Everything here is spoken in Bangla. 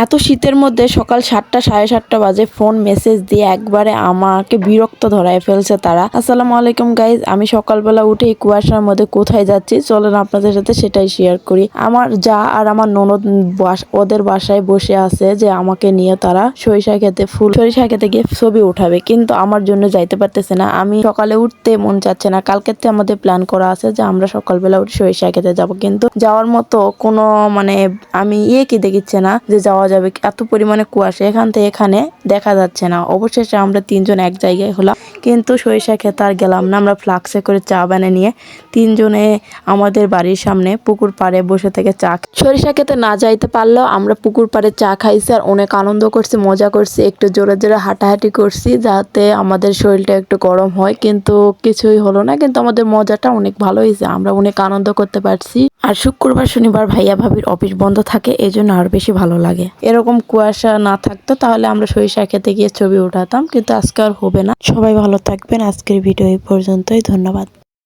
এত শীতের মধ্যে সকাল 7টা 7:30 বাজে ফোন মেসেজ দিয়ে একবারে আমাকে বিরক্ত ধরায় ফেলছে তারা। আসসালামু আলাইকুম গাইজ, আমি সকালবেলা উঠে এই কুয়াশার মধ্যে কোথায় যাচ্ছি চলেন আপনাদের সাথে সেটাই শেয়ার করি। আমার যা আর আমার ননদ ওদের বাসায় বসে আছে যে আমাকে নিয়ে তারা সরিষা খেতে গিয়ে ছবি উঠাবে, কিন্তু আমার জন্য যাইতে পারতেছে না। আমি সকালে উঠতে মন চাচ্ছে না। কালকে আমাদের প্ল্যান করা আছে যে আমরা সকালবেলা উঠে সরিষা খেতে যাব, কিন্তু যাওয়ার মতো কোনো আমি কি দেখিচ্ছে না যে যাওয়া যাবে। এত পরিমাণে কুয়াশা, এখান থেকে এখানে দেখা যাচ্ছে না। অবশেষে আমরা 3জন এক জায়গায় হলাম, কিন্তু সরিষা খেতে আর গেলাম না। আমরা ফ্লাক্সে করে চা বানিয়ে নিয়ে 3জনে আমাদের বাড়ির সামনে পুকুর পাড়ে বসে থেকে সরিষা খেতে না যাইতে পারলেও আমরা পুকুর পাড়ে চা খাইছি আর অনেক আনন্দ করছি, মজা করছি, একটু জোরে জোরে হাঁটাহাঁটি করছি যাতে আমাদের শরীরটা একটু গরম হয়, কিন্তু কিছুই হলো না। কিন্তু আমাদের মজাটা অনেক ভালো হয়েছে, আমরা অনেক আনন্দ করতে পারছি। আর শুক্রবার শনিবার ভাইয়া ভাবির অফিস বন্ধ থাকে, এই জন্য আর বেশি ভালো লাগে। এরকম কুয়াশা না থাকতো তাহলে আমরা সরিষা খেতে গিয়ে ছবি উঠাতাম, কিন্তু আজকে আর হবে না। সবাই ভালো থাকবেন। আজকের ভিডিও এই পর্যন্তই, ধন্যবাদ।